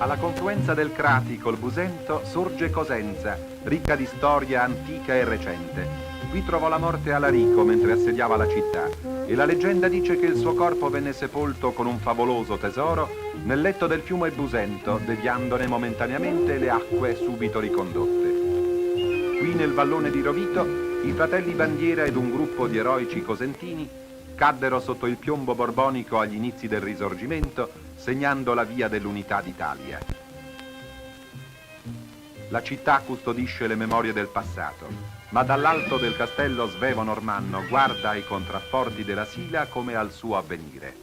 Alla confluenza del Crati col Busento sorge Cosenza, ricca di storia antica e recente. Qui trovò la morte Alarico mentre assediava la città e la leggenda dice che il suo corpo venne sepolto con un favoloso tesoro nel letto del fiume Busento, deviandone momentaneamente le acque subito ricondotte. Qui nel vallone di Rovito i fratelli Bandiera ed un gruppo di eroici cosentini caddero sotto il piombo borbonico agli inizi del Risorgimento, segnando la via dell'unità d'Italia. La città custodisce le memorie del passato, ma dall'alto del castello Svevo Normanno guarda ai contrafforti della Sila come al suo avvenire.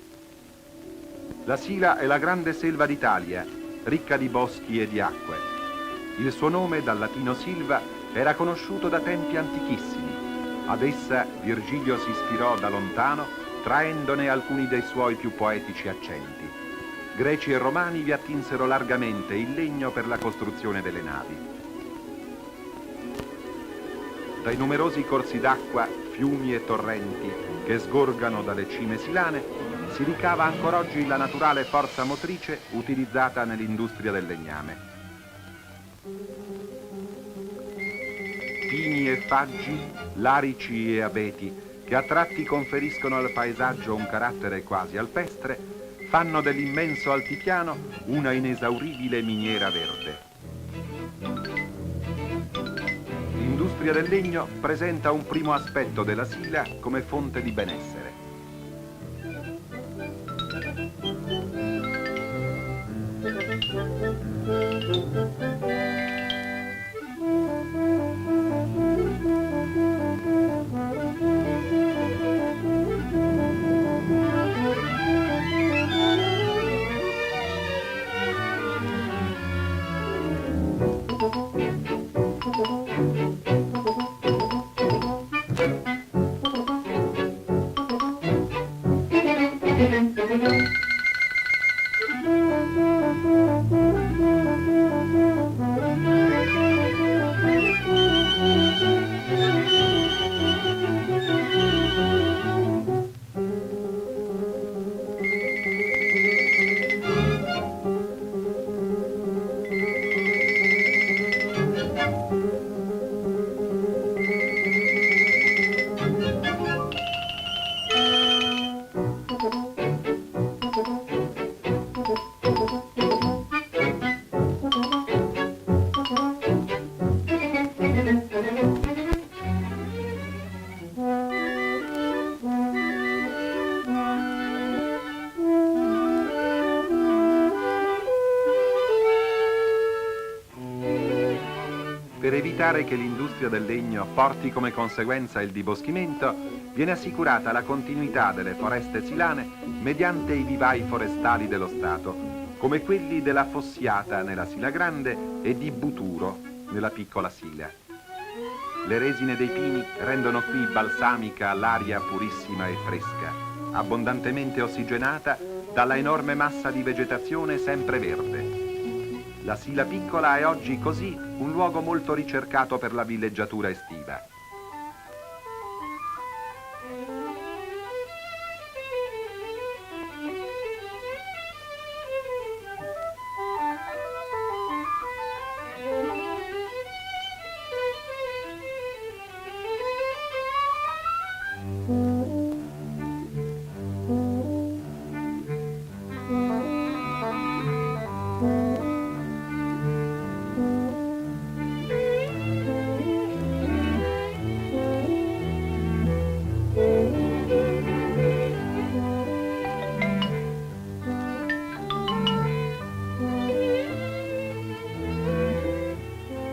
La Sila è la grande selva d'Italia, ricca di boschi e di acque. Il suo nome, dal latino silva, era conosciuto da tempi antichissimi. Ad essa Virgilio si ispirò da lontano, traendone alcuni dei suoi più poetici accenti. Greci e romani vi attinsero largamente il legno per la costruzione delle navi. Dai numerosi corsi d'acqua, fiumi e torrenti che sgorgano dalle cime silane, si ricava ancora oggi la naturale forza motrice utilizzata nell'industria del legname. Pini e faggi, larici e abeti, che a tratti conferiscono al paesaggio un carattere quasi alpestre, fanno dell'immenso altipiano una inesauribile miniera verde. L'industria del legno presenta un primo aspetto della Sila come fonte di benessere. Per evitare che l'industria del legno porti come conseguenza il diboschimento, viene assicurata la continuità delle foreste silane mediante i vivai forestali dello Stato, come quelli della Fossiata nella Sila Grande e di Buturo nella piccola Sila. Le resine dei pini rendono qui balsamica l'aria purissima e fresca, abbondantemente ossigenata dalla enorme massa di vegetazione sempre verde. La Sila Piccola è oggi così un luogo molto ricercato per la villeggiatura estiva.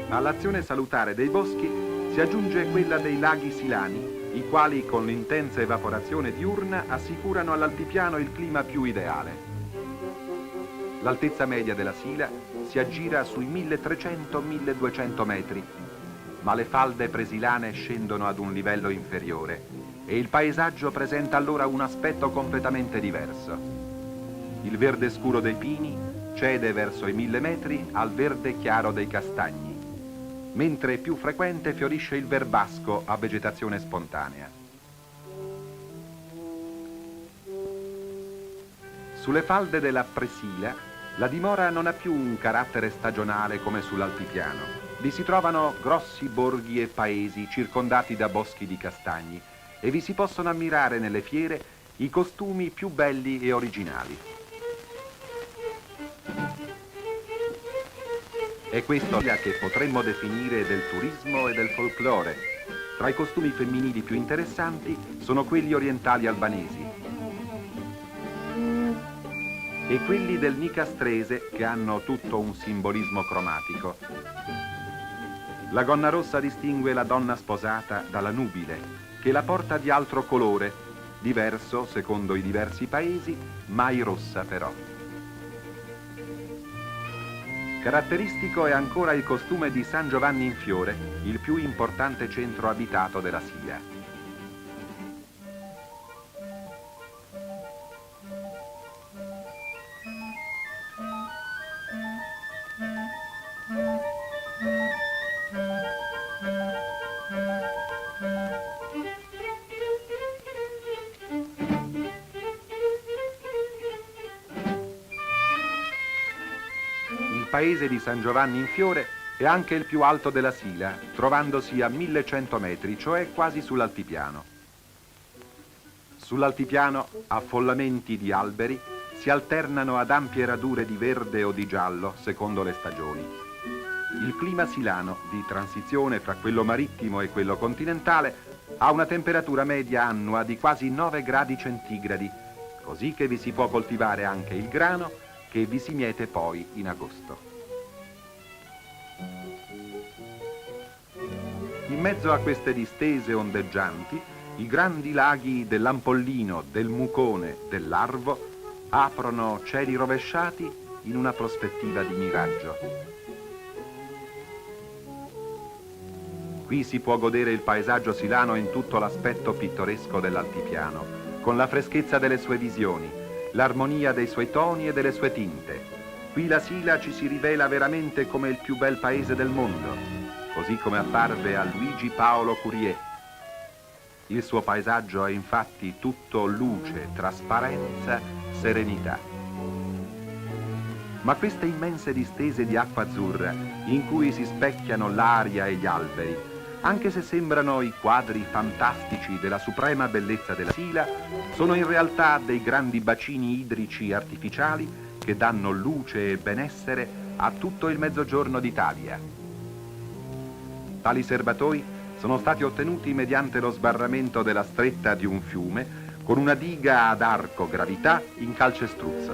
All'azione salutare dei boschi si aggiunge quella dei laghi silani, i quali con l'intensa evaporazione diurna assicurano all'altipiano il clima più ideale. L'altezza media della Sila si aggira sui 1300-1200 metri, ma le falde presilane scendono ad un livello inferiore e il paesaggio presenta allora un aspetto completamente diverso. Il verde scuro dei pini cede verso i 1000 metri al verde chiaro dei castagni, mentre più frequente fiorisce il verbasco a vegetazione spontanea. Sulle falde della Presila La dimora non ha più un carattere stagionale come sull'altipiano. Vi si trovano grossi borghi e paesi circondati da boschi di castagni e vi si possono ammirare nelle fiere i costumi più belli e originali. È questo che potremmo definire del turismo e del folklore. Tra i costumi femminili più interessanti sono quelli orientali albanesi e quelli del nicastrese, che hanno tutto un simbolismo cromatico. La gonna rossa distingue la donna sposata dalla nubile, che la porta di altro colore, diverso secondo i diversi paesi, mai rossa però. Caratteristico è ancora il costume di San Giovanni in Fiore, il più importante centro abitato della Sila. Il paese di San Giovanni in Fiore è anche il più alto della Sila, trovandosi a 1100 metri, cioè quasi sull'altipiano. Sull'altipiano, affollamenti di alberi si alternano ad ampie radure di verde o di giallo, secondo le stagioni. Il clima silano, di transizione fra quello marittimo e quello continentale, ha una temperatura media annua di quasi 9 gradi centigradi, così che vi si può coltivare anche il grano, che vi si miete poi in agosto. In mezzo a queste distese ondeggianti, i grandi laghi dell'Ampollino, del Mucone, dell'Arvo aprono cieli rovesciati in una prospettiva di miraggio. Qui si può godere il paesaggio silano in tutto l'aspetto pittoresco dell'altipiano, con la freschezza delle sue visioni, l'armonia dei suoi toni e delle sue tinte. Qui la Sila ci si rivela veramente come il più bel paese del mondo, così come apparve a Luigi Paolo Curie. Il suo paesaggio è infatti tutto luce, trasparenza, serenità. Ma queste immense distese di acqua azzurra, in cui si specchiano l'aria e gli alberi, anche se sembrano i quadri fantastici della suprema bellezza della Sila, sono in realtà dei grandi bacini idrici artificiali che danno luce e benessere a tutto il mezzogiorno d'Italia. Tali serbatoi sono stati ottenuti mediante lo sbarramento della stretta di un fiume con una diga ad arco gravità in calcestruzzo.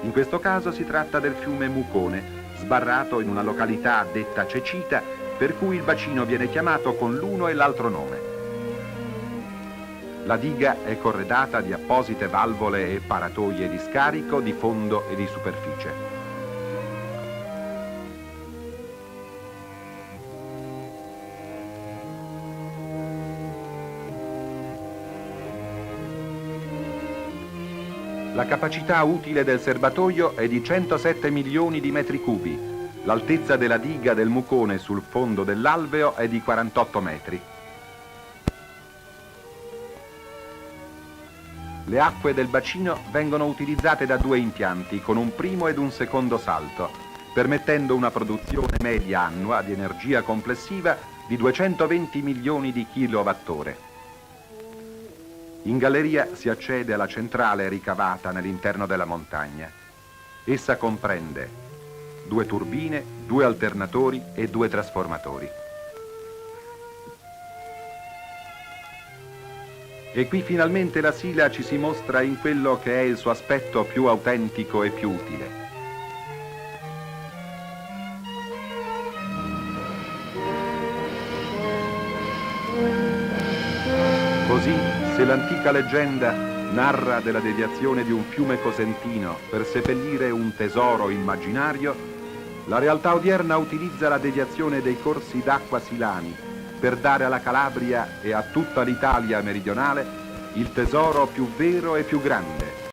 In questo caso si tratta del fiume Mucone, sbarrato in una località detta Cecita, per cui il bacino viene chiamato con l'uno e l'altro nome. La diga è corredata di apposite valvole e paratoie di scarico di fondo e di superficie. La capacità utile del serbatoio è di 107 milioni di metri cubi. L'altezza della diga del Mucone sul fondo dell'alveo è di 48 metri. Le acque del bacino vengono utilizzate da due impianti con un primo ed un secondo salto, permettendo una produzione media annua di energia complessiva di 220 milioni di kilowattora. In galleria si accede alla centrale ricavata nell'interno della montagna. Essa comprende 2 turbine, 2 alternatori e 2 trasformatori. E qui finalmente la Sila ci si mostra in quello che è il suo aspetto più autentico e più utile. Così, se l'antica leggenda narra della deviazione di un fiume cosentino per seppellire un tesoro immaginario, la realtà odierna utilizza la deviazione dei corsi d'acqua silani per dare alla Calabria e a tutta l'Italia meridionale il tesoro più vero e più grande,